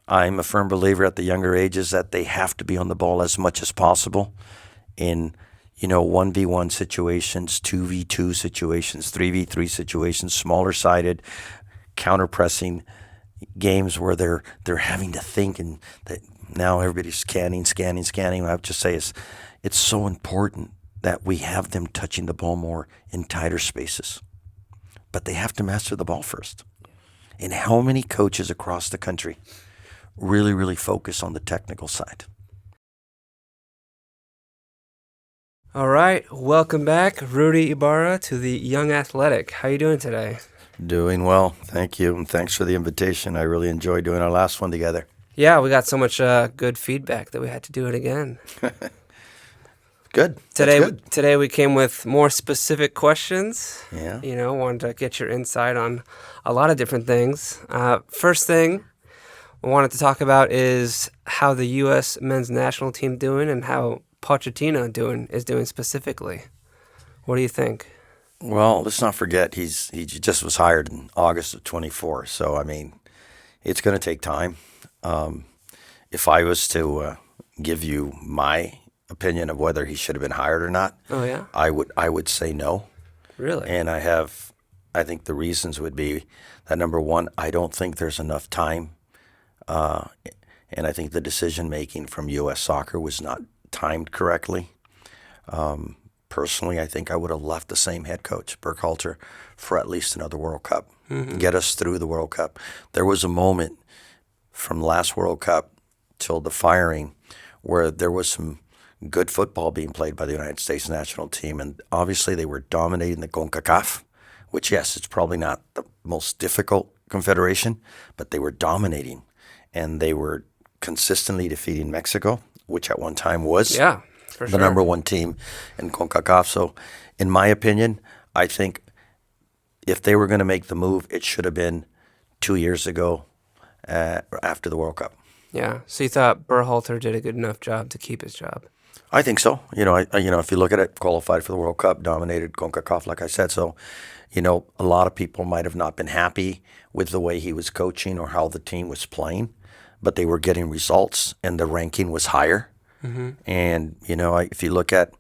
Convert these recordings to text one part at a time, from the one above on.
I'm a firm believer at the younger ages that they have to be on the ball as much as possible in 1v1 situations, 2v2 situations, 3v3 situations, smaller sided, counter pressing games where they're having to think, and that now everybody's scanning. I have to say it's so important that we have them touching the ball more in tighter spaces. But they have to master the ball first. And how many coaches across the country really, really focus on the technical side? All right, welcome back, Rudy Ybarra, to the Young Athletic. How you doing today? Doing well, thank you, and thanks for the invitation. I really enjoyed doing our last one together. Yeah, we got so much good feedback that we had to do it again. Good. Today we came with more specific questions. Yeah. Wanted to get your insight on a lot of different things. First thing we wanted to talk about is how the U.S. men's national team doing and how Pochettino is doing specifically. What do you think? Well, let's not forget he just was hired in August of 24. So I mean, it's going to take time. If I was to give you my opinion of whether he should have been hired or not, oh yeah, I would say no. Really? And I think the reasons would be that, number one, I don't think there's enough time, and I think the decision making from U.S. Soccer was not timed correctly. Personally, I think I would have left the same head coach, Burkhalter, for at least another World Cup, get us through the World Cup. There was a moment from last World Cup till the firing where there was some good football being played by the United States national team, and obviously they were dominating the CONCACAF, which, yes, it's probably not the most difficult confederation, but they were dominating, and they were consistently defeating Mexico, which at one time was the number one team in CONCACAF. So in my opinion, I think if they were going to make the move, it should have been 2 years ago after the World Cup. Yeah. So you thought Burkhalter did a good enough job to keep his job? I think so. If you look at it, qualified for the World Cup, dominated CONCACAF, like I said. So, a lot of people might have not been happy with the way he was coaching or how the team was playing, but they were getting results and the ranking was higher. Mm-hmm. And, if you look at,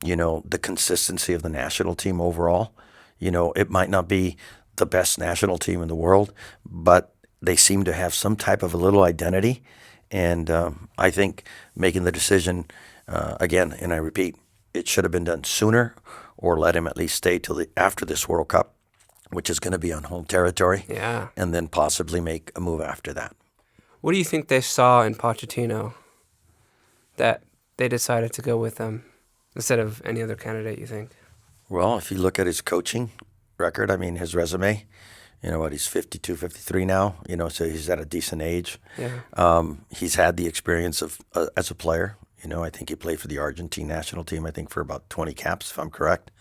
the consistency of the national team overall, it might not be the best national team in the world, but they seem to have some type of a little identity. And I think making the decision, again, and I repeat, it should have been done sooner, or let him at least stay till after this World Cup, which is going to be on home territory, and then possibly make a move after that. What do you think they saw in Pochettino that they decided to go with him instead of any other candidate, you think? Well, if you look at his coaching record, his resume, he's 52, 53 now, so he's at a decent age. Yeah. He's had the experience of as a player. I think he played for the Argentine national team, I think for about 20 caps, if I'm correct.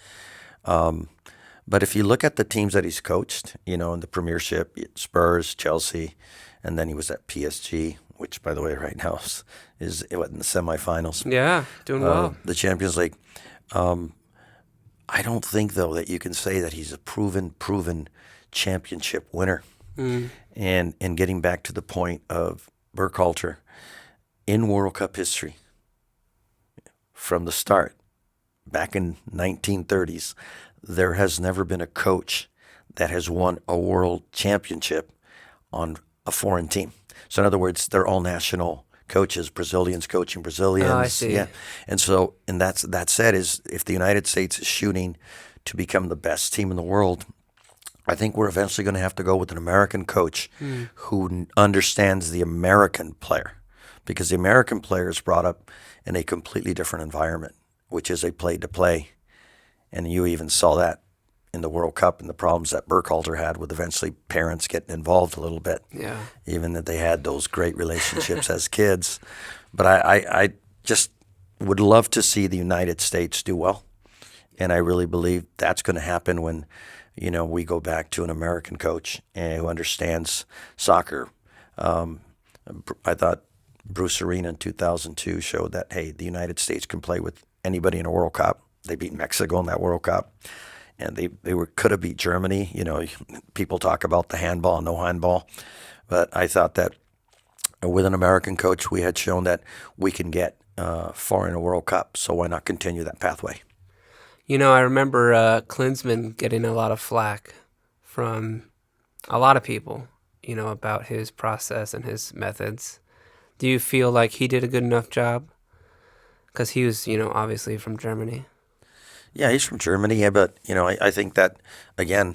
But if you look at the teams that he's coached, in the Premiership, Spurs, Chelsea, and then he was at PSG, which, by the way, right now is in the semifinals. Yeah, doing well. The Champions League. I don't think, though, that you can say that he's a proven championship winner. And getting back to the point of Burkhalter, in World Cup history, from the start, back in 1930s, there has never been a coach that has won a world championship on a foreign team. So in other words, they're all national coaches, Brazilians coaching Brazilians. Oh, I see. Yeah. And so, that said, is if the United States is shooting to become the best team in the world, I think we're eventually going to have to go with an American coach who understands the American player, because the American player is brought up in a completely different environment, which is a play-to-play. And you even saw that in the World Cup and the problems that Burkhalter had with eventually parents getting involved a little bit. Yeah. Even that they had those great relationships as kids. But I just would love to see the United States do well. And I really believe that's going to happen when, we go back to an American coach who understands soccer. I thought Bruce Arena in 2002 showed that, hey, the United States can play with anybody in a World Cup. They beat Mexico in that World Cup, and they could have beat Germany. People talk about the handball, no handball, but I thought that with an American coach, we had shown that we can get far in a World Cup. So why not continue that pathway? I remember Klinsmann getting a lot of flack from a lot of people, about his process and his methods. Do you feel like he did a good enough job? Because he was, obviously from Germany. Yeah, he's from Germany. Yeah, but I think that again,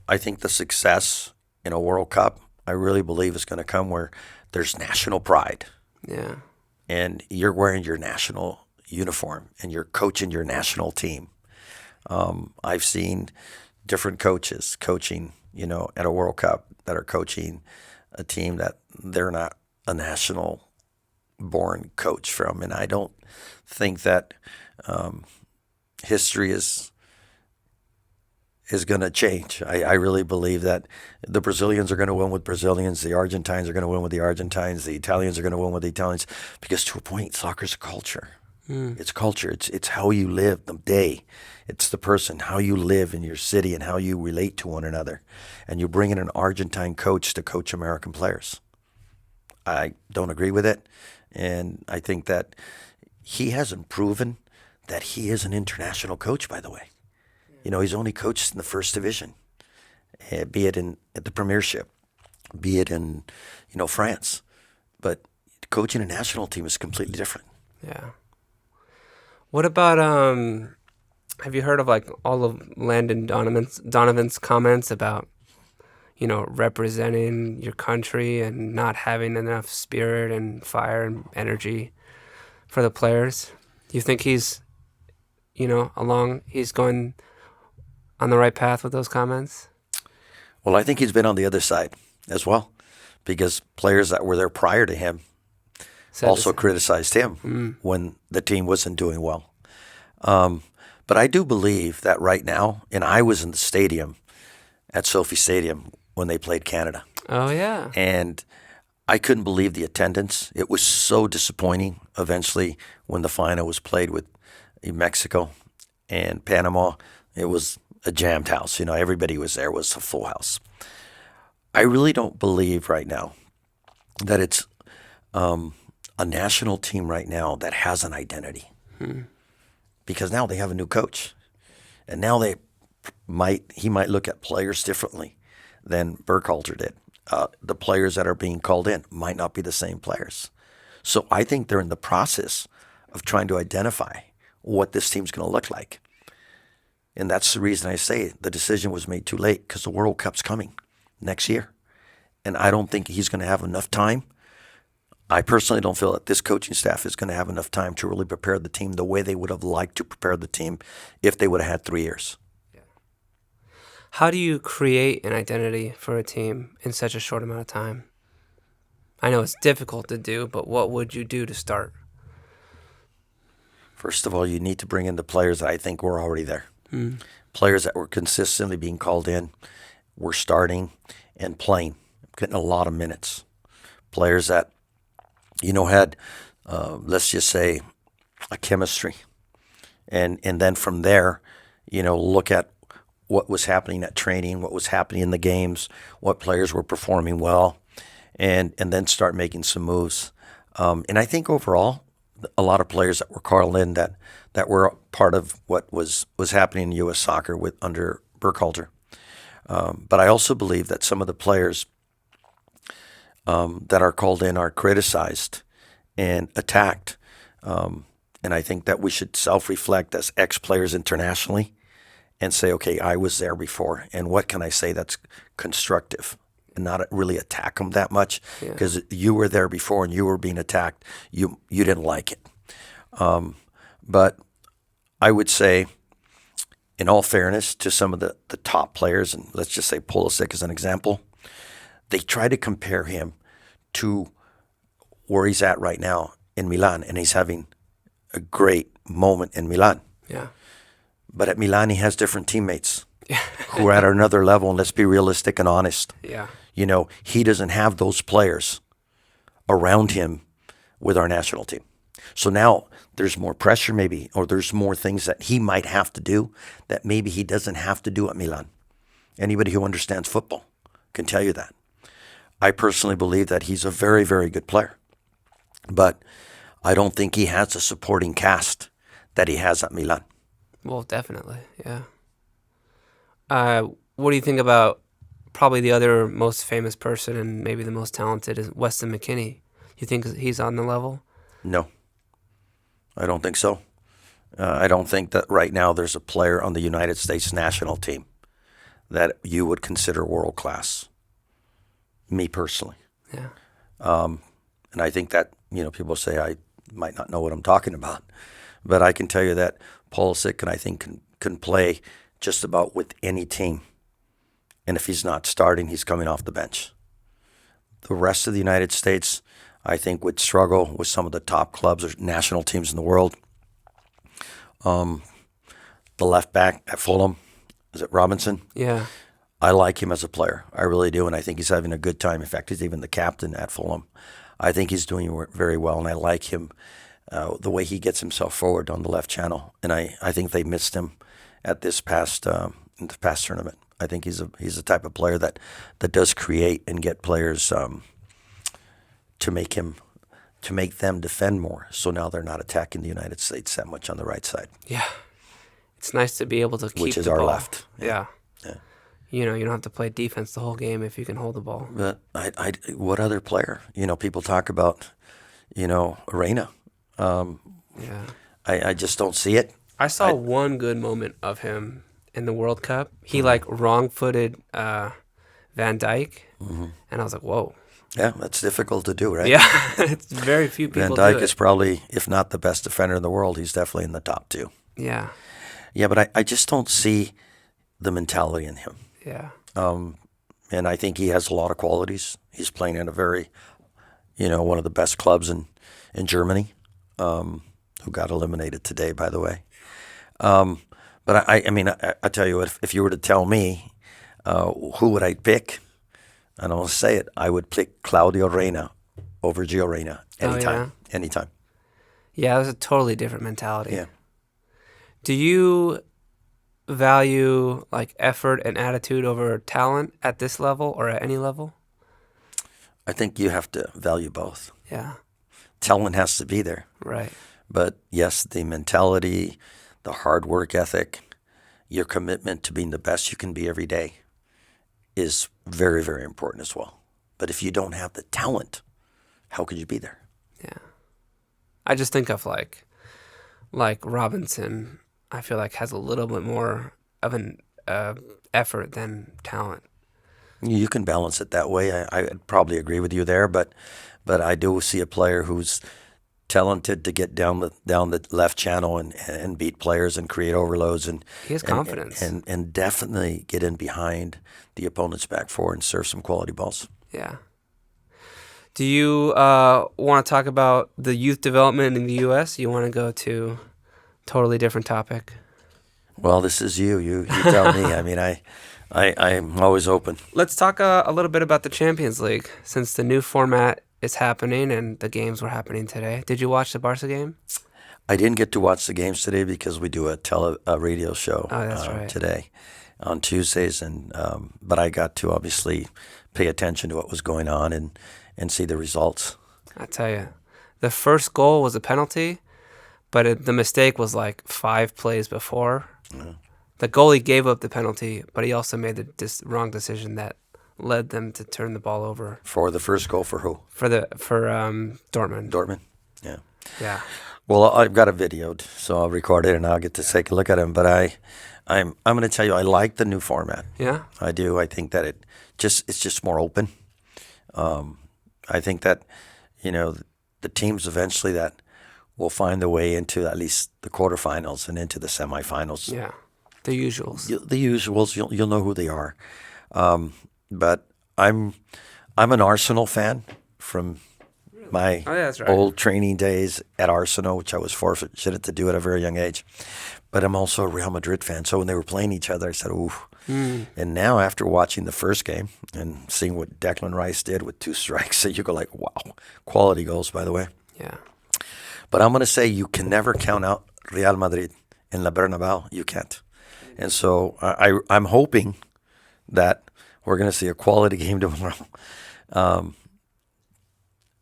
I think the success in a World Cup, I really believe is going to come where there's national pride, Yeah. and you're wearing your national uniform and you're coaching your national team. I've seen different coaches coaching, at a World Cup that are coaching a team that they're not a national born coach from, and I don't think that history is going to change. I really believe that the Brazilians are going to win with Brazilians, the Argentines are going to win with the Argentines, the Italians are going to win with the Italians, because to a point, soccer's a culture. It's culture. It's how you live the day. It's the person, how you live in your city and how you relate to one another. And you bring in an Argentine coach to coach American players. I don't agree with it. And I think that he hasn't proven that he is an international coach, by the way. He's only coached in the first division, be it at the Premiership, be it in, France. But coaching a national team is completely different. Yeah. What about have you heard of like all of Landon Donovan's comments about representing your country and not having enough spirit and fire and energy for the players? Do you think he's he's going on the right path with those comments? Well, I think he's been on the other side as well, because players that were there prior to him also criticized him when the team wasn't doing well. But I do believe that right now, and I was in the stadium at Sophie Stadium when they played Canada. Oh, yeah. And I couldn't believe the attendance. It was so disappointing eventually when the final was played with Mexico and Panama. It was a jammed house. Everybody was there. It was a full house. I really don't believe right now that it's a national team right now that has an identity. Because now they have a new coach. And now he might look at players differently than Burkhalter did. The players that are being called in might not be the same players. So I think they're in the process of trying to identify what this team's going to look like. And that's the reason I say the decision was made too late, because the World Cup's coming next year. And I don't think he's going to have enough time. I personally don't feel that this coaching staff is going to have enough time to really prepare the team the way they would have liked to prepare the team if they would have had 3 years. Yeah. How do you create an identity for a team in such a short amount of time? I know it's difficult to do, but what would you do to start? First of all, you need to bring in the players that I think were already there. Players that were consistently being called in, were starting and playing, getting a lot of minutes. Players that, had, let's just say, a chemistry. And then from there, look at what was happening at training, what was happening in the games, what players were performing well, and then start making some moves. And I think overall, a lot of players that were called in that were part of what was happening in U.S. soccer under Burkhalter. But I also believe that some of the players that are called in are criticized and attacked. And I think that we should self-reflect as ex-players internationally and say, okay, I was there before, and what can I say that's constructive? And not really attack them that much, because you were there before and you were being attacked. You didn't like it. But I would say, in all fairness to some of the top players, and let's just say Pulisic as an example, they try to compare him to where he's at right now in Milan, and he's having a great moment in Milan. Yeah. But at Milan, he has different teammates who are at another level, and let's be realistic and honest. Yeah. He doesn't have those players around him with our national team. So now there's more pressure maybe, or there's more things that he might have to do that maybe he doesn't have to do at Milan. Anybody who understands football can tell you that. I personally believe that he's a very, very good player. But I don't think he has a supporting cast that he has at Milan. Well, definitely, yeah. What do you think about probably the other most famous person and maybe the most talented is Weston McKennie? You think he's on the level? No, I don't think so. I don't think that right now there's a player on the United States national team that you would consider world class. Me personally. Yeah. And I think that, people say I might not know what I'm talking about. But I can tell you that Pulisic and I think can play just about with any team. And if he's not starting, he's coming off the bench. The rest of the United States, I think, would struggle with some of the top clubs or national teams in the world. The left back at Fulham, is it Robinson? Yeah. I like him as a player. I really do, and I think he's having a good time. In fact, he's even the captain at Fulham. I think he's doing very well, and I like him, the way he gets himself forward on the left channel. And I think they missed him at this past in the past tournament. I think he's the type of player that does create and get players to make them defend more. So now they're not attacking the United States that much on the right side. Yeah. It's nice to be able to keep Which is the our ball. left. Yeah. Yeah. You don't have to play defense the whole game if you can hold the ball. But what other player? People talk about, Arena. Yeah. I just don't see it. I saw one good moment of him in the World Cup. He wrong-footed Van Dijk, and I was like, whoa. Yeah, that's difficult to do, right? Yeah, it's very few people Van do Dijk it. is probably, if not the best defender in the world, he's definitely in the top two. Yeah, Yeah, but I just don't see the mentality in him. yeah, And I think he has a lot of qualities. He's playing in a very, one of the best clubs in Germany, who got eliminated today, by the way. But I tell you what, if you were to tell me who would I pick, and I'll say it, I would pick Claudio Reyna over Gio Reyna anytime. yeah? Anytime. Yeah, it was a totally different mentality. Yeah. Do you value effort and attitude over talent at this level or at any level? I think you have to value both. Yeah, Talent has to be there. right. But yes, the mentality, the hard work ethic, your commitment to being the best you can be every day is very, very important as well. But if you don't have the talent, how could you be there? Yeah. I just think of like Robinson, I feel like has a little bit more of an effort than talent. You can balance it that way. I'd probably agree with you there, but I do see a player who's talented to get down the left channel and beat players and create overloads and He has confidence. and definitely get in behind the opponent's back four and serve some quality balls. Yeah. Do you want to talk about the youth development in the U.S.? You want to go to totally different topic? Well, this is you. You tell me. I mean, I'm always open. Let's talk a little bit about the Champions League since the new format is happening and the games were happening today. Did you watch the Barca game? I didn't get to watch the games today because we do a radio show right. today on Tuesdays, and but I got to obviously pay attention to what was going on and see the results. I tell you, the first goal was a penalty, but the mistake was 5 plays before. Yeah. The goalie gave up the penalty, but he also made the wrong decision that led them to turn the ball over. For the first goal for who? For Dortmund. Dortmund. Yeah. Yeah. Well, I've got it videoed, so I'll record it and I'll get to take a look at him. But I'm going to tell you, I like the new format. Yeah. I do. I think that it's just more open. I think that the teams eventually that will find their way into at least the quarterfinals and into the semifinals. Yeah. The usuals. The usuals. You'll know who they are. But I'm an Arsenal fan from my that's right. old training days at Arsenal, which I was fortunate to do at a very young age. But I'm also a Real Madrid fan. So when they were playing each other, I said, ooh. And now after watching the first game and seeing what Declan Rice did with 2 strikes, you go like, wow. Quality goals, by the way. Yeah. But I'm going to say you can never count out Real Madrid in La Bernabeu. You can't. And so I'm hoping that we're going to see a quality game tomorrow.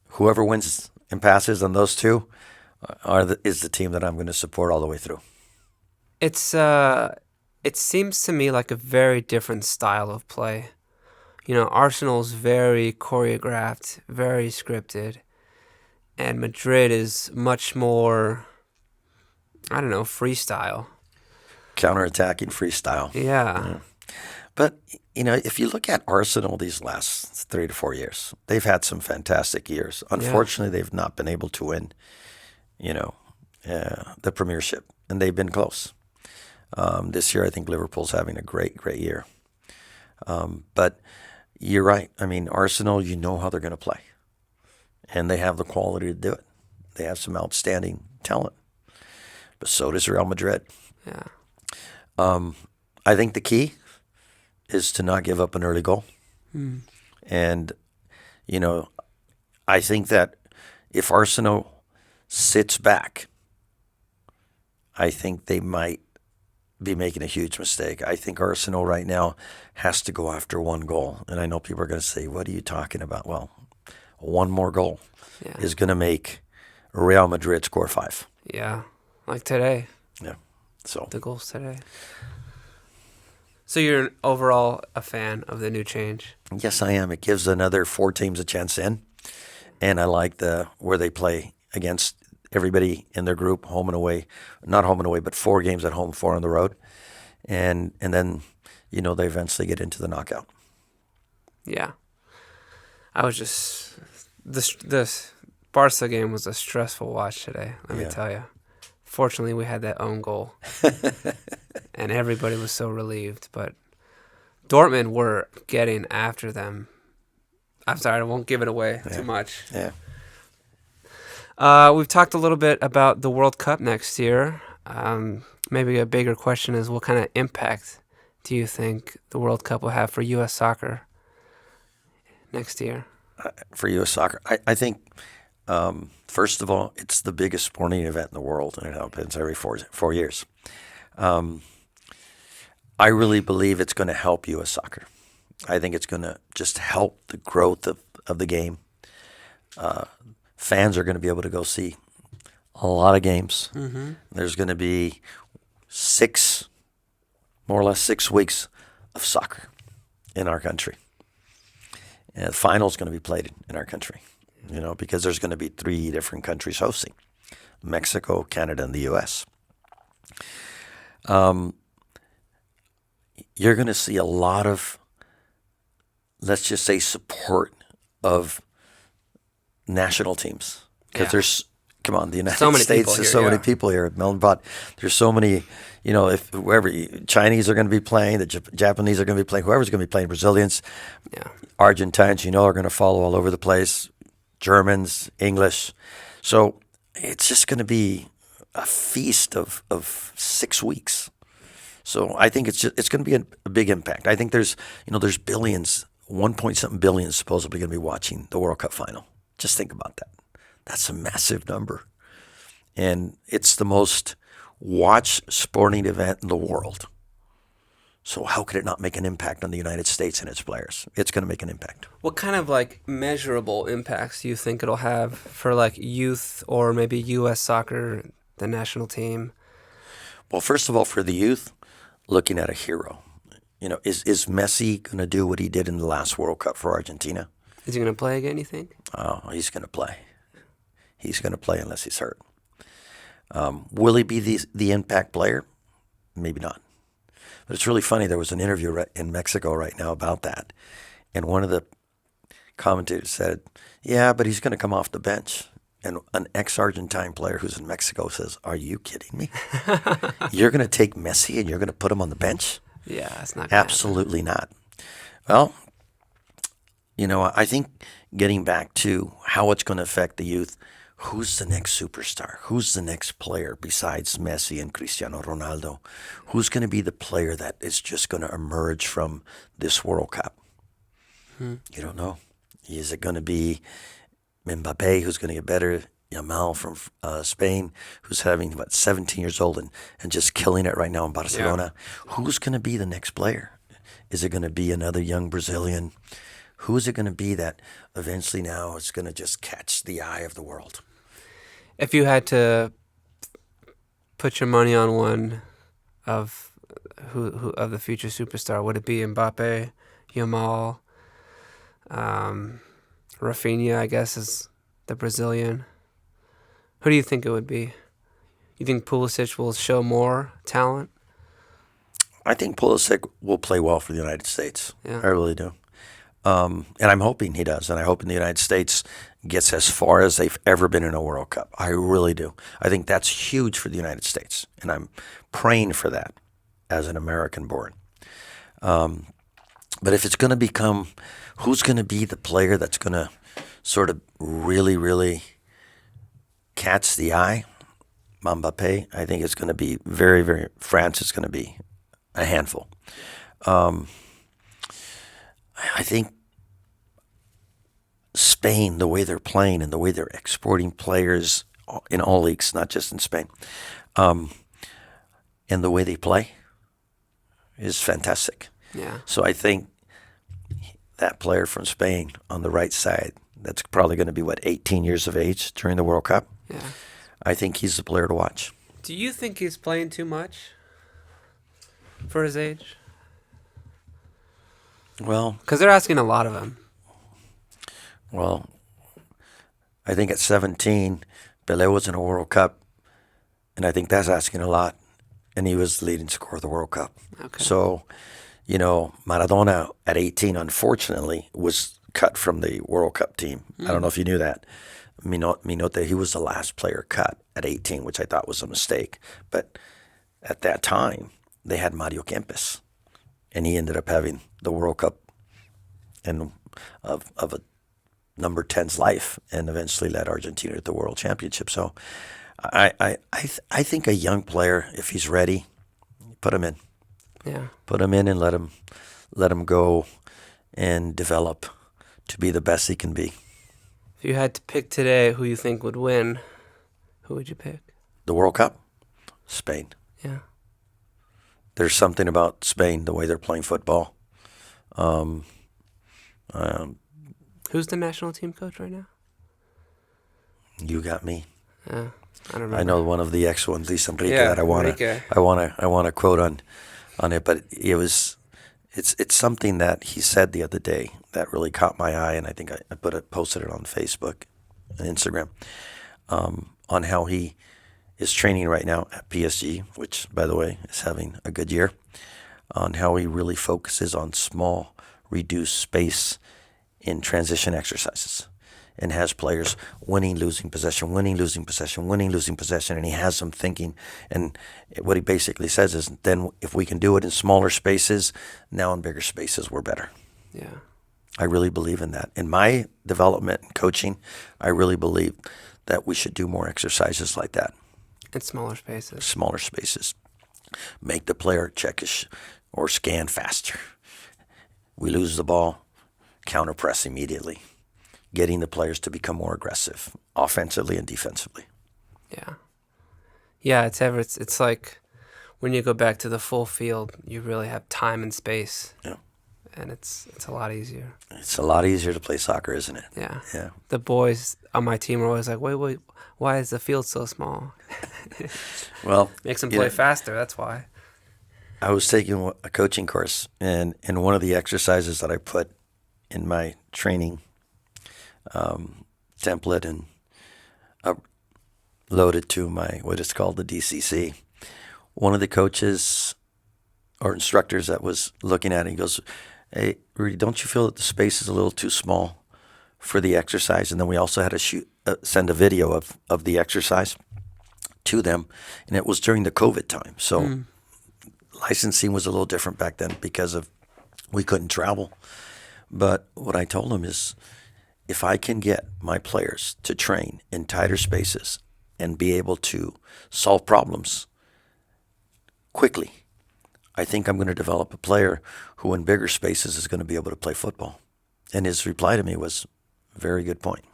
Whoever wins and passes on those two is the team that I'm going to support all the way through. It seems to me like a very different style of play. Arsenal's very choreographed, very scripted, and Madrid is much more, I don't know, freestyle. Counterattacking freestyle. Yeah. But, if you look at Arsenal these last 3 to 4 years, they've had some fantastic years. Unfortunately, they've not been able to win, the Premiership, and they've been close. This year, I think Liverpool's having a great, great year. But you're right. I mean, Arsenal, you know how they're going to play, and they have the quality to do it. They have some outstanding talent, but so does Real Madrid. Yeah. I think the key is to not give up an early goal. And, I think that if Arsenal sits back, I think they might be making a huge mistake. I think Arsenal right now has to go after one goal. And I know people are going to say, what are you talking about? Well, one more goal is going to make Real Madrid score 5. Yeah, like today. Yeah. So the goals today. So you're overall a fan of the new change? Yes, I am. It gives another 4 teams a chance in. And I like where they play against everybody in their group, home and away. Not home and away, but 4 games at home, 4 on the road. And then, they eventually get into the knockout. Yeah. I was just... This Barca game was a stressful watch today, let me tell you. Fortunately, we had that own goal. And everybody was so relieved. But Dortmund were getting after them. I'm sorry, I won't give it away too much. Yeah. We've talked a little bit about the World Cup next year. Maybe a bigger question is, what kind of impact do you think the World Cup will have for U.S. soccer next year? For U.S. soccer, I think, first of all, it's the biggest sporting event in the world, and it happens every 4 years. I really believe it's going to help U.S. soccer. I think it's going to just help the growth of the game. Fans are going to be able to go see a lot of games. Mm-hmm. There's going to be more or less 6 weeks of soccer in our country. And the final is going to be played in our country, because there's going to be 3 different countries hosting: Mexico, Canada, and the U.S. You're going to see a lot of, let's just say, support of national teams, because there's, come on, the United States, there's so many people here at Melbourne, but there's so many, if whoever, Chinese are going to be playing, the Japanese are going to be playing, whoever's going to be playing, Brazilians, Argentines, are going to follow all over the place, Germans, English. So it's just going to be a feast of 6 weeks. So I think it's going to be a big impact. I think there's billions, 1 billion supposedly going to be watching the World Cup final. Just think about that. That's a massive number. And it's the most watched sporting event in the world. So how could it not make an impact on the United States and its players? It's going to make an impact. What kind of measurable impacts do you think it'll have for youth or maybe U.S. soccer, the national team? Well, first of all, for the youth, looking at a hero. Is Messi going to do what he did in the last World Cup for Argentina? Is he going to play again, you think? Oh, he's going to play. He's going to play unless he's hurt. Will he be the impact player? Maybe not. But it's really funny. There was an interview in Mexico right now about that. And one of the commentators said, yeah, but he's going to come off the bench. And an ex-Argentine player who's in Mexico says, are you kidding me? You're going to take Messi and you're going to put him on the bench? Yeah, that's not Absolutely not. Well, I think getting back to how it's going to affect the youth, who's the next superstar? Who's the next player besides Messi and Cristiano Ronaldo? Who's going to be the player that is just going to emerge from this World Cup? You don't know. Is it going to be Mbappe, who's going to get better? Yamal from Spain, who's 17 years old and just killing it right now in Barcelona. Yeah. Who's going to be the next player? Is it going to be another young Brazilian Who's it going to be that eventually now is going to just catch the eye of the world? If you had to put your money on one of who of the future superstar, would it be Mbappe, Yamal, Rafinha, I guess, is the Brazilian? Who do you think it would be? You think Pulisic will show more talent? I think Pulisic will play well for the United States. Yeah. I really do. And I'm hoping he does. And I hope the United States gets as far as they've ever been in a World Cup. I really do. I think that's huge for the United States. And I'm praying for that as an American born. But if it's going to become, who's going to be the player that's going to sort of really, really catch the eye? Mbappe, I think it's going to be very, very, France is going to be a handful. I think Spain, the way they're playing and the way they're exporting players in all leagues, not just in Spain, and the way they play is fantastic. Yeah. So I think that player from Spain on the right side, that's probably going to be, 18 years of age during the World Cup? Yeah. I think he's the player to watch. Do you think he's playing too much for his age? Well, Because they're asking a lot of him. Well, I think at 17, Pelé was in a World Cup, and I think that's asking a lot. And he was the leading scorer of the World Cup. Okay. So, Maradona at 18, unfortunately, was cut from the World Cup team. I don't know if you knew that. Minote, he was the last player cut at 18, which I thought was a mistake. But at that time, they had Mario Kempes, and he ended up having the World Cup and of a number 10's life, and eventually led Argentina to the World Championship. So I think a young player, if he's ready, put him in. Yeah. Put him in and let him go and develop to be the best he can be. If you had to pick today who you think would win, who would you pick? The World Cup? Spain. Yeah. There's something about Spain, the way they're playing football. Who's the national team coach right now? You got me. I don't remember. I know one of the ex-ones, Enrique, Yeah, that I want Enrique. to quote on it, but it's something that he said the other day that really caught my eye, and I think I posted it on Facebook and Instagram, on how he is training right now at PSG, which, by the way, is having a good year, on how he really focuses on small, reduced space in transition exercises, and has players winning, losing possession, winning, losing possession, winning, losing possession, and he has them thinking. And what he basically says is, then if we can do it in smaller spaces, now in bigger spaces, we're better. Yeah. I really believe in that. In my development and coaching, I really believe that we should do more exercises like that. In smaller spaces. Smaller spaces. Make the player check or scan faster. We lose the ball, counter press immediately. Getting the players to become more aggressive, offensively and defensively. Yeah. Yeah, it's like when you go back to the full field, you really have time and space. Yeah. And it's a lot easier. It's a lot easier to play soccer, isn't it? Yeah. Yeah. The boys on my team are always like, wait, why is the field so small? Well, Makes them play faster, that's why. I was taking a coaching course, and in one of the exercises that I put in my training template and loaded to my, what is called the DCC, one of the coaches or instructors that was looking at it, he goes, "Hey, Rudy, don't you feel that the space is a little too small for the exercise?" And then we also had to send a video of the exercise to them, and it was during the COVID time. So licensing was a little different back then because of we couldn't travel. But what I told him is, if I can get my players to train in tighter spaces and be able to solve problems quickly, I think I'm going to develop a player who in bigger spaces is going to be able to play football. And his reply to me was, "Very good point."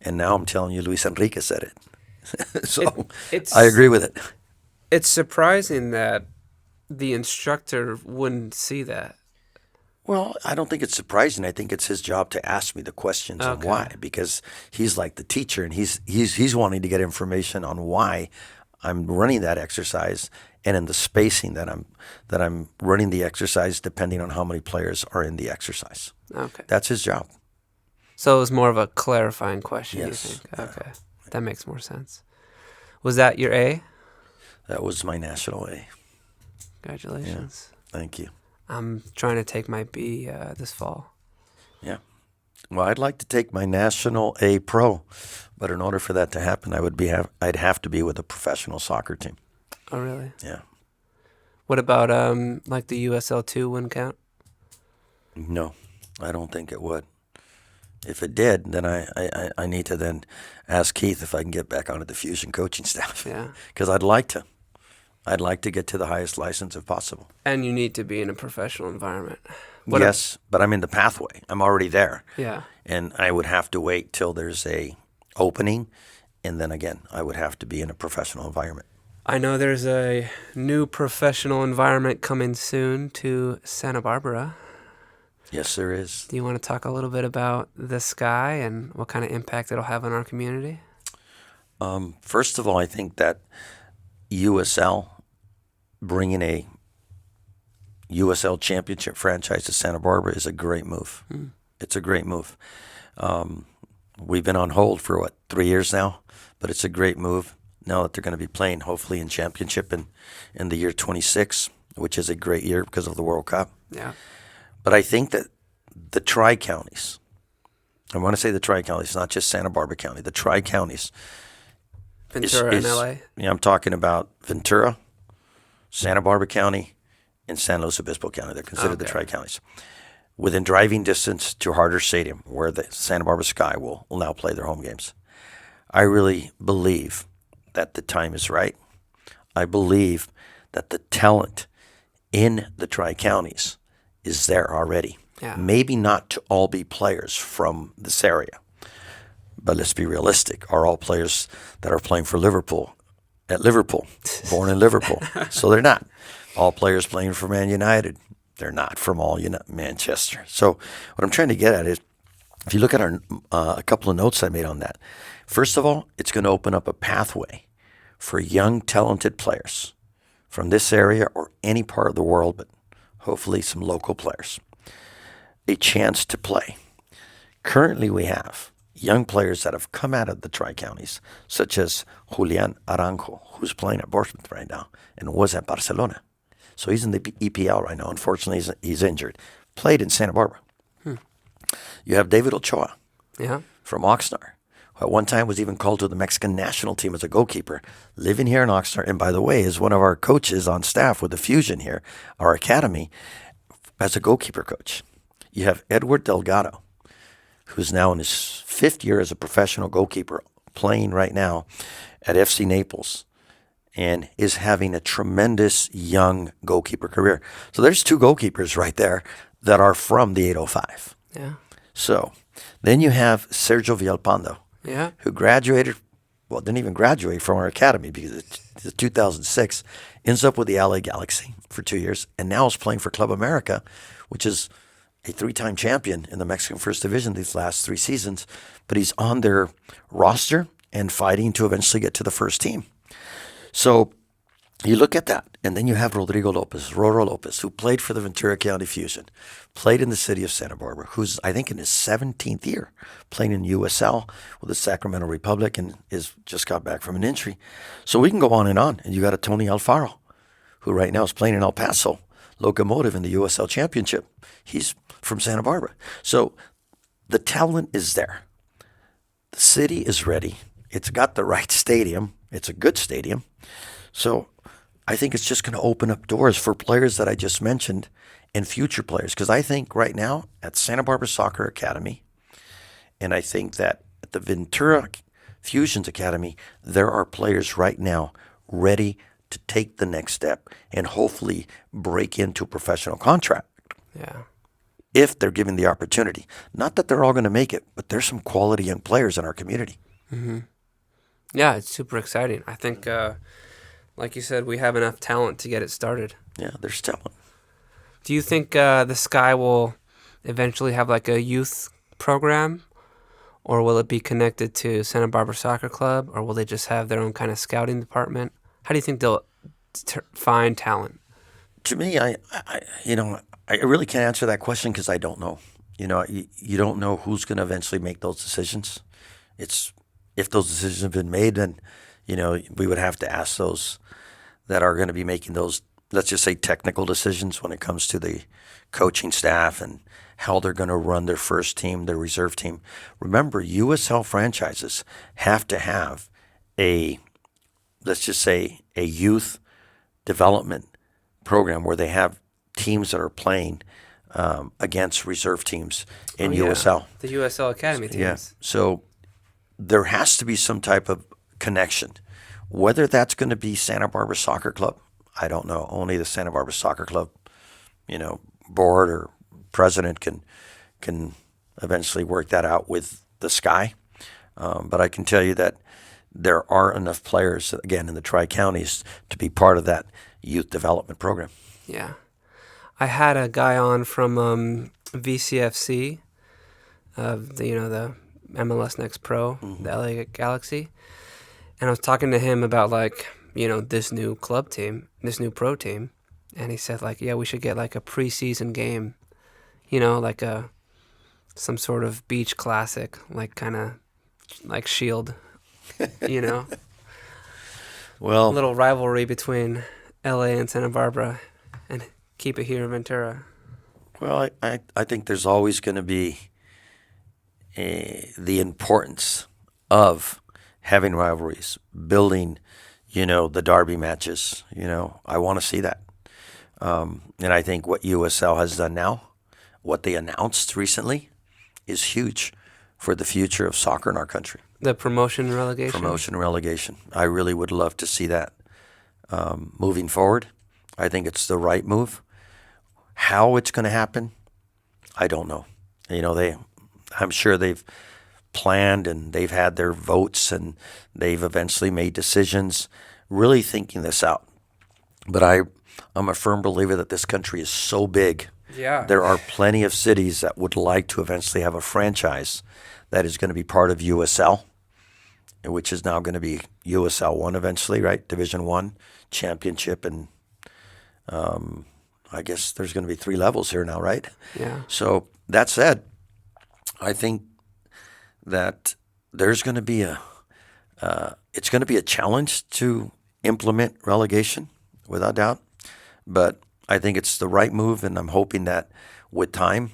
And now I'm telling you, Luis Enrique said it. So I agree with it. It's surprising that the instructor wouldn't see that. Well, I don't think it's surprising. I think it's his job to ask me the questions on Okay. why, because he's like the teacher, and he's wanting to get information on why I'm running that exercise, and in the spacing that I'm running the exercise, depending on how many players are in the exercise. Okay. That's his job. So it was more of a clarifying question, you Yes. think? Yeah. Okay. That makes more sense. Was that your A? That was my national A. Congratulations. Thank you. I'm trying to take my B this fall. Yeah. Well, I'd like to take my national A pro, but in order for that to happen, I'd have to be with a professional soccer team. Oh, really? Yeah. What about like the USL2 wouldn't count? No, I don't think it would. If it did, then I need to then ask Keith if I can get back onto the Fusion coaching staff. Yeah. Because I'd like to. I'd like to get to the highest license if possible. And you need to be in a professional environment. Yes, but I'm in the pathway. I'm already there. Yeah. And I would have to wait till there's a opening, and then again, I would have to be in a professional environment. I know there's a new professional environment coming soon to Santa Barbara. Yes, there is. Do you want to talk a little bit about the Sky and what kind of impact it'll have on our community? First of all, I think that USL bringing a USL championship franchise to Santa Barbara is a great move. It's a great move. We've been on hold for 3 years now, but it's a great move now that they're going to be playing hopefully in championship in the year 26, which is a great year because of the World Cup. Yeah. But I think that the tri-counties, I want to say the tri-counties, not just Santa Barbara County, the tri-counties. Ventura and LA. Yeah, I'm talking about Ventura, Santa Barbara County, and San Luis Obispo County. They're considered the tri-counties. Within driving distance to Harder Stadium, where the Santa Barbara Sky will now play their home games. I really believe that the time is right. I believe that the talent in the tri-counties is there already. Yeah. Maybe not to all be players from this area, but let's be realistic. Are all players that are playing for Liverpool at Liverpool, born in Liverpool? So they're not. All players playing for Man United, they're not from all Manchester. So what I'm trying to get at is, if you look at a couple of notes I made on that, first of all, it's going to open up a pathway for young, talented players from this area or any part of the world, but hopefully some local players, a chance to play. Currently, we have young players that have come out of the tri-counties, such as Julian Aranjo, who's playing at Bournemouth right now and was at Barcelona. So he's in the EPL right now. Unfortunately, he's injured. Played in Santa Barbara. You have David Ochoa from Oxnard, who at one time was even called to the Mexican national team as a goalkeeper, living here in Oxnard. And by the way, is one of our coaches on staff with the Fusion here, our academy, as a goalkeeper coach. You have Edward Delgado, who's now in his 5th year as a professional goalkeeper, playing right now at FC Naples, and is having a tremendous young goalkeeper career. So there's 2 goalkeepers right there that are from the 805. Yeah. So then you have Sergio Villalpando, who graduated, well, didn't even graduate from our academy because it's 2006, ends up with the LA Galaxy for 2 years, and now is playing for Club America, which is a 3-time champion in the Mexican First Division these last 3 seasons. But he's on their roster and fighting to eventually get to the first team. So you look at that, and then you have Roro Lopez, who played for the Ventura County Fusion, played in the city of Santa Barbara, who's, I think, in his 17th year, playing in USL with the Sacramento Republic, and is just got back from an injury. So we can go on. And you got a Tony Alfaro, who right now is playing in El Paso Locomotive in the USL Championship. He's from Santa Barbara. So the talent is there. The city is ready. It's got the right stadium. It's a good stadium. So I think it's just going to open up doors for players that I just mentioned and future players. Because I think right now at Santa Barbara Soccer Academy, and I think that at the Ventura Fusions Academy, there are players right now ready to take the next step and hopefully break into a professional contract. Yeah. If they're given the opportunity. Not that they're all going to make it, but there's some quality young players in our community. Mm-hmm. Yeah, it's super exciting. I think, like you said, we have enough talent to get it started. Yeah, there's talent. Do you think the Sky will eventually have like a youth program, or will it be connected to Santa Barbara Soccer Club, or will they just have their own kind of scouting department? How do you think they'll find talent? To me, I really can't answer that question because I don't know. You don't know who's going to eventually make those decisions. It's if those decisions have been made, then we would have to ask those that are going to be making those, let's just say, technical decisions when it comes to the coaching staff and how they're going to run their first team, their reserve team. Remember, USL franchises have to have a, let's just say, a youth development program where they have teams that are playing against reserve teams in USL. The USL Academy teams. Yeah. So there has to be some type of connection. Whether that's going to be Santa Barbara Soccer Club, I don't know. Only the Santa Barbara Soccer Club, board or president can eventually work that out with the Sky. But I can tell you that there are enough players, again, in the Tri-Counties to be part of that youth development program. Yeah. I had a guy on from VCFC, the MLS Next Pro, the LA Galaxy, and I was talking to him about this new club team, this new pro team, and he said we should get like a preseason game, like some sort of beach classic, like kind of like Shield, Well, a little rivalry between LA and Santa Barbara, and keep it here in Ventura. Well, I think there's always going to be the importance of having rivalries, building, the derby matches. I want to see that. And I think what USL has done now, what they announced recently, is huge for the future of soccer in our country. The promotion and relegation? Promotion and relegation. I really would love to see that moving forward. I think it's the right move. How it's going to happen, I don't know. I'm sure they've planned and they've had their votes and they've eventually made decisions really thinking this out. But I'm a firm believer that this country is so big. Yeah. There are plenty of cities that would like to eventually have a franchise that is going to be part of USL, which is now going to be USL 1 eventually, right? Division 1, Championship, and I guess there's going to be 3 levels here now, right? Yeah. So that said, I think that there's going to be it's going to be a challenge to implement relegation, without doubt. But I think it's the right move, and I'm hoping that with time,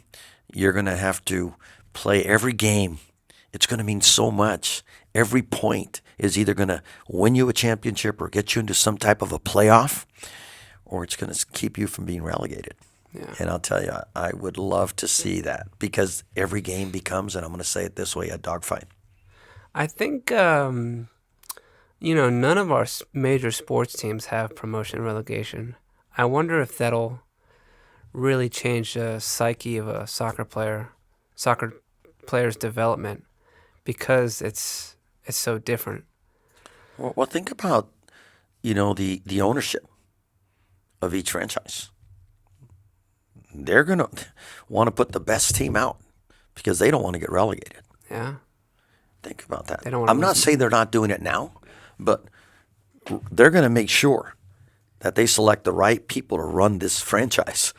you're going to have to play every game. It's going to mean so much. Every point is either going to win you a championship or get you into some type of a playoff, or it's going to keep you from being relegated. Yeah. And I'll tell you, I would love to see that because every game becomes, and I'm going to say it this way, a dogfight. I think, none of our major sports teams have promotion and relegation. I wonder if that'll really change the psyche of a soccer player's development because it's so different. Well, think about, the ownership of each franchise. They're going to want to put the best team out because they don't want to get relegated. Yeah. Think about that. They don't want to I'm not saying they're not doing it now, but they're going to make sure that they select the right people to run this franchise.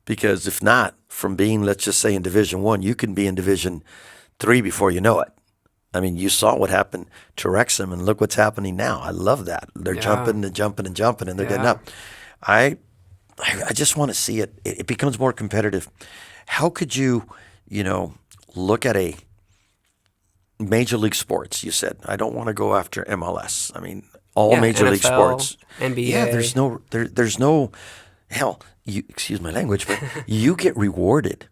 Because if not, from being, let's just say, in Division 1, you can be in Division 3 before you know it. I mean, you saw what happened to Wrexham, and look what's happening now. I love that. They're jumping and jumping and jumping, and they're getting up. I just want to see it. It becomes more competitive. How could you, look at a Major League Sports? You said, I don't want to go after MLS. I mean, all Major NFL, League Sports. NBA. Yeah, there's no, hell, excuse my language, but you get rewarded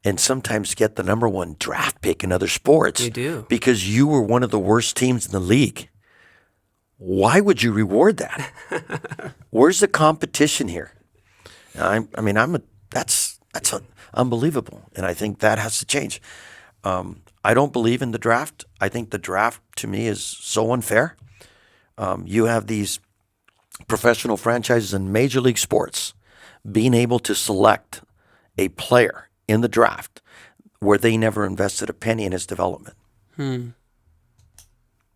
and sometimes get the number 1 draft pick in other sports. You do. Because you were one of the worst teams in the league. Why would you reward that? Where's the competition here? That's unbelievable, and I think that has to change. I don't believe in the draft. I think the draft to me is so unfair. You have these professional franchises in Major League Sports being able to select a player in the draft where they never invested a penny in his development.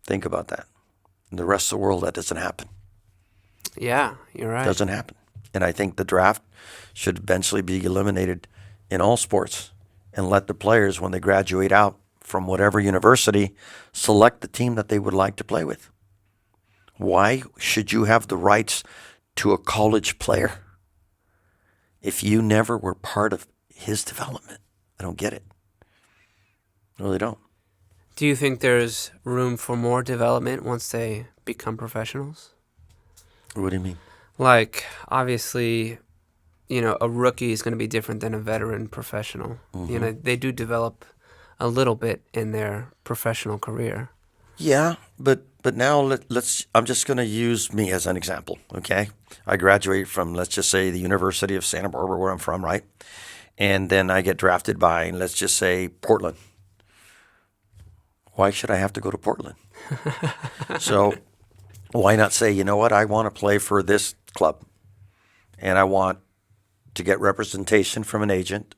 Think about that. In the rest of the world, that doesn't happen. Yeah, you're right. Doesn't happen. And I think the draft should eventually be eliminated in all sports and let the players, when they graduate out from whatever university, select the team that they would like to play with. Why should you have the rights to a college player if you never were part of his development? I don't get it. I really don't. Do you think there's room for more development once they become professionals? What do you mean? Like, obviously, a rookie is going to be different than a veteran professional. They do develop a little bit in their professional career. Yeah, but now let's. I'm just going to use me as an example, okay? I graduated from, let's just say, the University of Santa Barbara, where I'm from, right? And then I get drafted by, let's just say, Portland. Why should I have to go to Portland? So why not say, you know what, I want to play for this club, and I want to get representation from an agent,